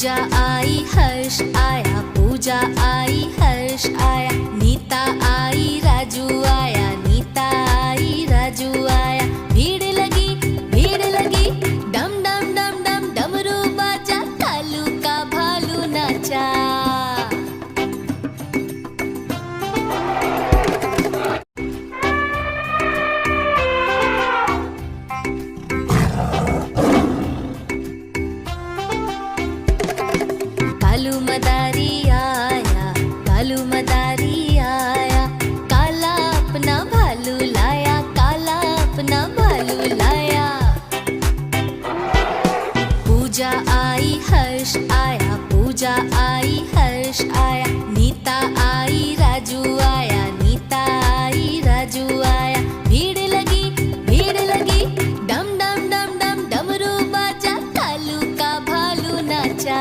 पूजा आई हर्ष आया, पूजा आई हर्ष आया, नीता आई राजू आया, नीता आई राजू आया। भीड़ लगी, डम डम डम डम डमरू बाजा, कालू का भालू नाचा। कालू मदारी आया, कालू मदारी आया, काला अपना भालू लाया, काला अपना भालू लाया। पूजा आई हर्ष आया, पूजा आई हर्ष आया, नीता आई राजू आया, नीता आई राजू आया। भीड़ लगी, डम डम डम डम डमरू बाजा, कालू का भालू नाचा।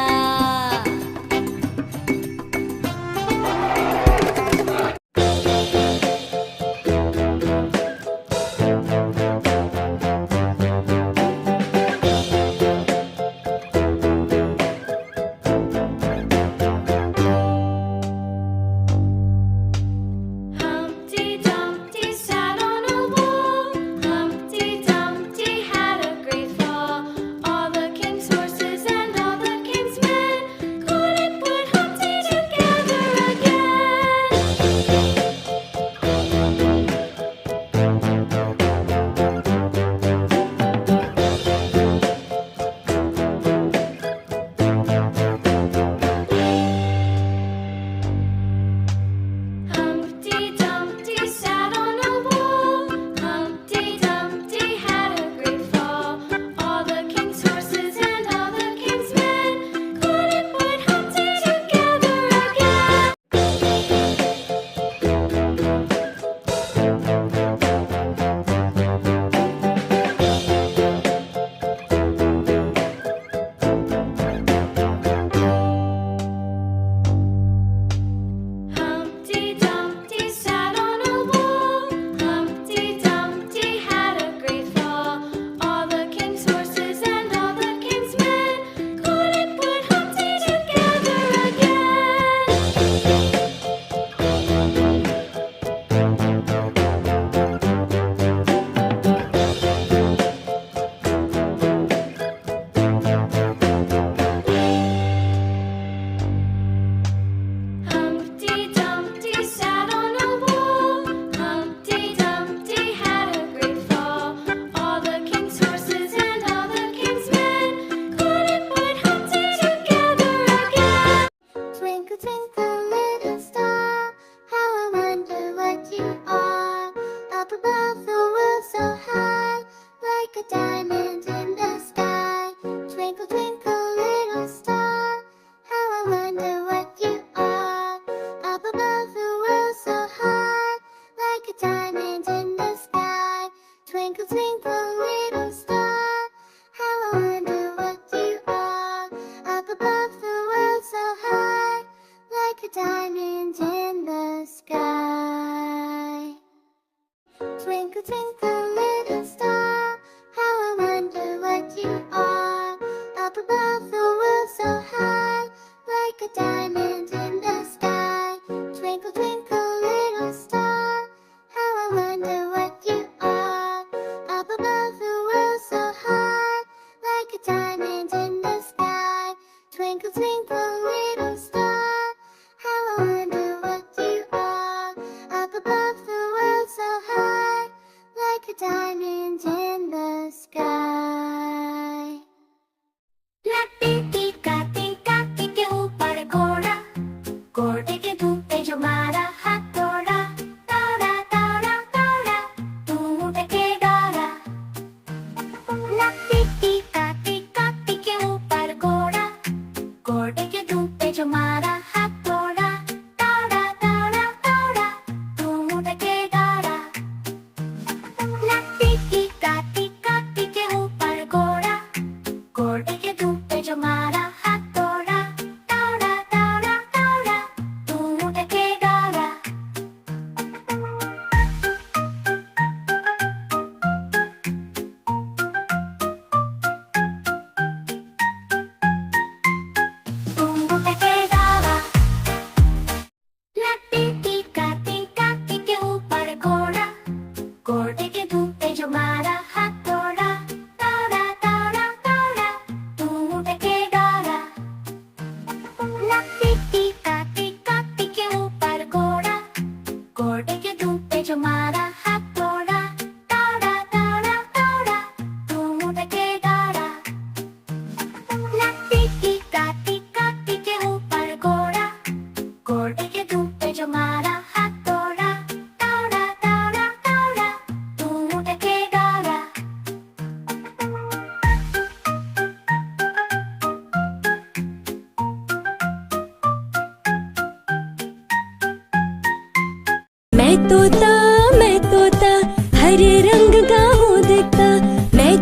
मैं तोता हरे रंग का हूँ दिखता। मैं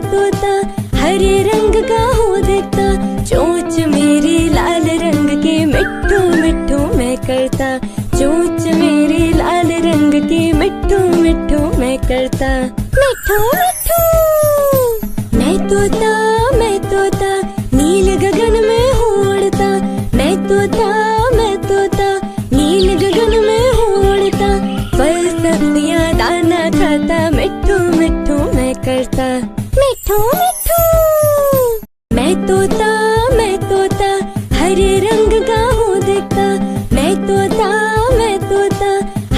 तोता हरे रंग का हूँ दिखता। चोंच मेरी लाल रंग की मिट्ठू मिट्ठू मैं करता। चोंच मेरी लाल रंग की मिट्ठू मिट्ठू मैं करता। मिट्ठू मिट्ठू मैं तोता नील गगन में हूँ उड़ता। मैं तोता नील गगन में हूँ उड़ता। फल सब्जियाँ दाना खाता मिट्ठू मिट्ठू मैं करता। मिट्ठू मिट्ठू मैं तोता हरे रंग का हूँ दिखता। मैं तोता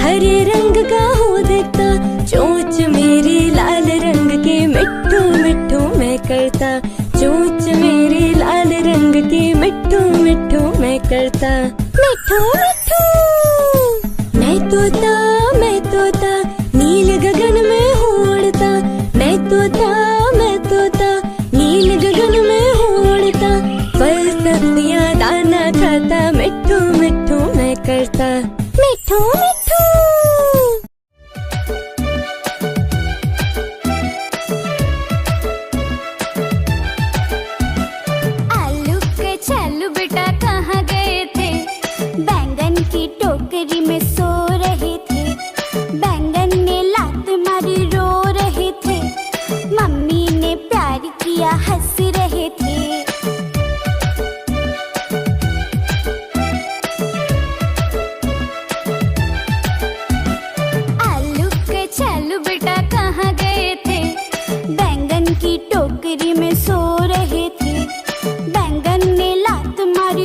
हरे रंग का हूँ दिखता। चोंच मेरी लाल रंग की मिट्ठू मिट्ठू मैं करता। चोंच मेरी लाल रंग की मिट्ठू मिट्ठू मैं करता। मिट्ठू मिट्ठू मैं तोता नील गगन में हूँ उड़ता। मैं तोता नील गगन में हूँ उड़ता। फल सब्जियाँ दाना खाता मिट्ठू मिट्ठू मैं करता। मिट्ठू मिट्ठू आलू के छल्लू बेटा कहाँ गए थे? बैंगन की टोकरी में सो रहे थे। बैंगन ने लात मारी रो रहे थे। मम्मी ने प्यार किया हंस रहे थे। आलू के छल्लू बेटा कहाँ गए थे? बैंगन की टोकरी में सो रहे थे। बैंगन ने लात मारी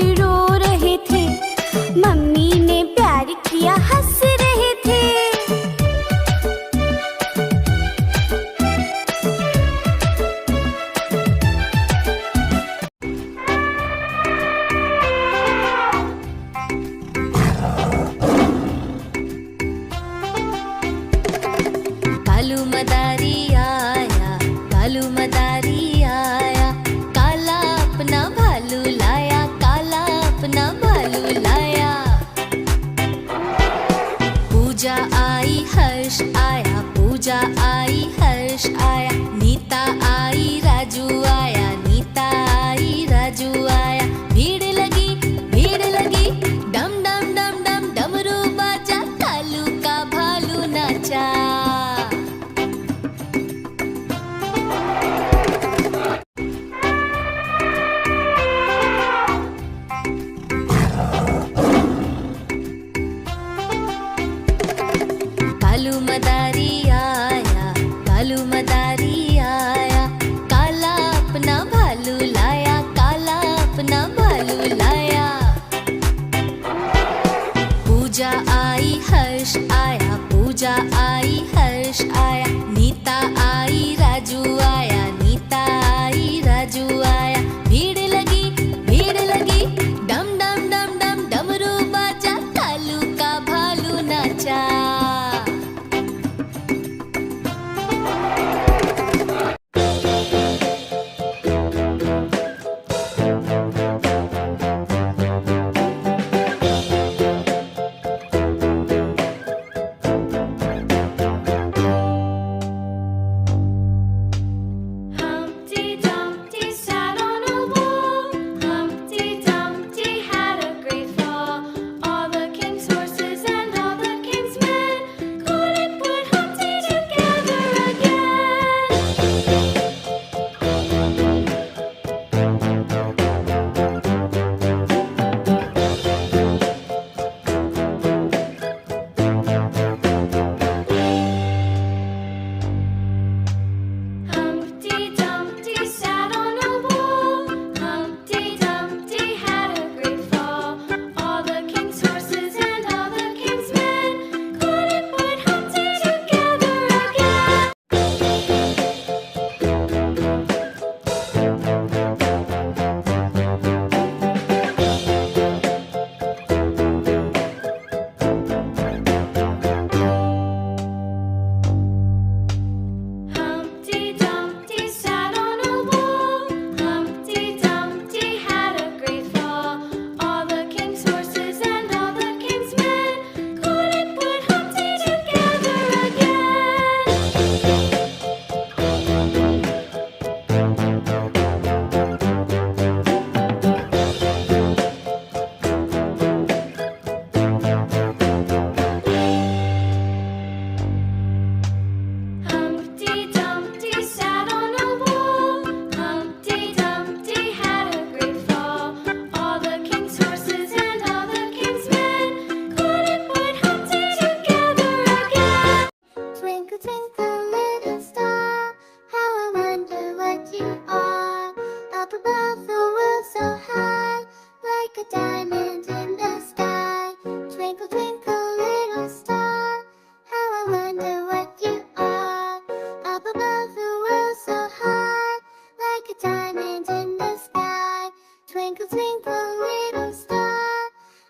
like a diamond in the sky. Twinkle, twinkle, little star, how I wonder what you are. Up above the world so high, like a diamond in the sky. Twinkle, twinkle, little star,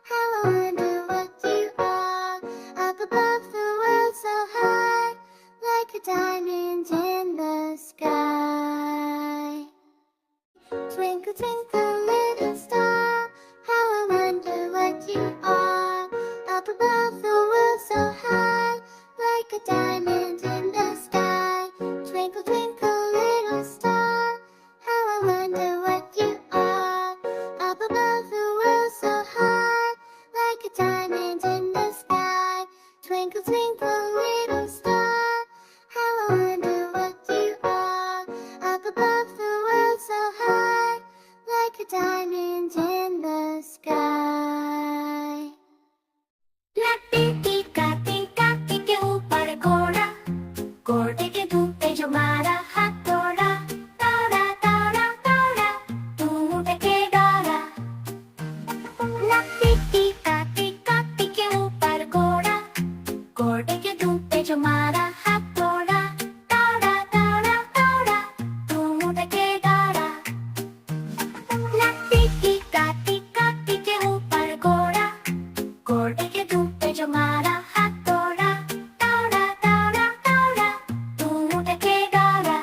how I wonder what you are. Up above the world so high, like a diamond in the sky. Twinkle, twinkle, little star, how I wonder what you are. Up above the world so high, like a diamond in the sky. Twinkle, twinkle, little star, how I wonder what you are. Up above the world so high, like a diamond in the sky. Twinkle, twinkle, little star, how I wonder what you are. Up above the world so high, like a diamond in the sky. लट्टी टीका टीका के ऊपर घोड़ा, घोड़े के धूप पे जो मारा हाथ तोड़ा, तोड़ा तोड़ा तोड़ा, तू ढके डरा। लट्टी टीका के ऊपर घोड़ा, घोड़े के धूप पे जो मारा हाथ तोड़ा, तोड़ा तोड़ा तोड़ा, तू ढके डरा। लट्टी टीका के ऊपर घोड़ा, घोड़े के धूप पे जो मारा हाथ तोड़ा, तोड़ा तोड़ा तोड़ा, तू ढके डरा।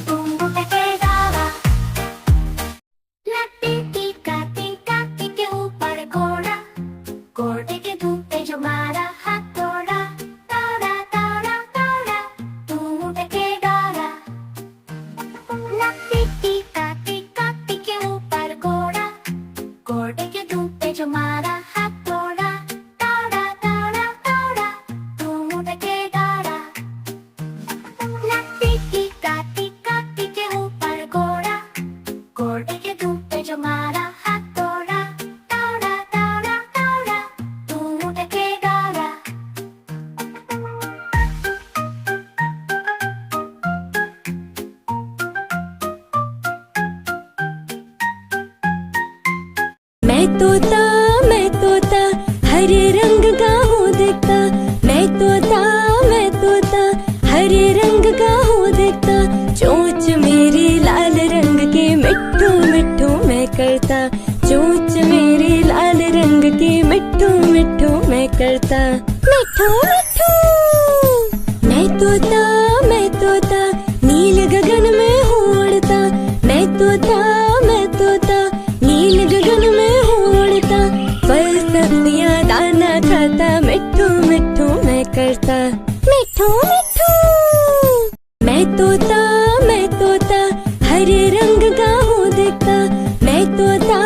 तू ढके डरा। लट्टी टीका के ऊपर घोड़ा, घोड़े के धूप पे जो मारा हाथ तोड़ा, तोड़ा तोड़ा तोड़ा, तू ढके डरा। लट्टी टीका के ऊपर घोड़ा, घोड़े के धूप पे जो मारा हाथ तोड़ा, तोड़ा तोड़ा तोड़ा, तू ढके डरा। लट्टी टीका के ऊपर घोड़ा, घोड़े के धूप पे जो मारा हाथ तोड़ा, तोड़ा तोड़ा तोड़ा, तू ढके डरा। मैं तोता हरे रंग का हूँ दिखता। मैं तोता हरे रंग का हूँ दिखता। चोंच मेरी लाल रंग की मिट्ठू मिट्ठू मैं करता। चोंच मेरी लाल रंग की मिट्ठू मिट्ठू मैं करता। मिट्ठू मिट्ठू। मैं तोता नील गगन में हूँ उड़ता। मैं तोता नील गगन में हूँ उड़ता। फल सब्जियाँ दाना खाता। मिट्ठू मिट्ठू मैं करता। मिट्ठू मिट्ठू। मैं तोता हरे रंग का हूँ दिखता। मैं तोता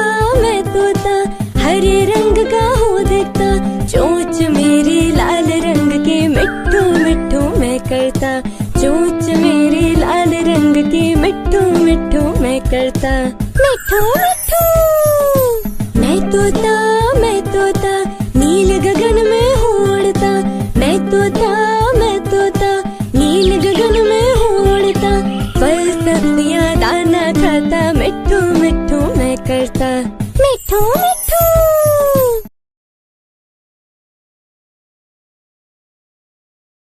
हरे रंग का हूँ दिखता। चोंच मेरी लाल रंग की मिट्ठू मिट्ठू मैं करता। चोंच मेरी लाल रंग की मिट्ठू मिट्ठू मैं करता। मिट्ठू मिट्ठू। मैं तोता नील गगन में हूँ उड़ता। मैं तोता नील गगन में हूँ उड़ता। फल सब्जियाँ दाना खाता। मिट्ठू मिट्ठू मैं करता। मिट्ठू मिट्ठू।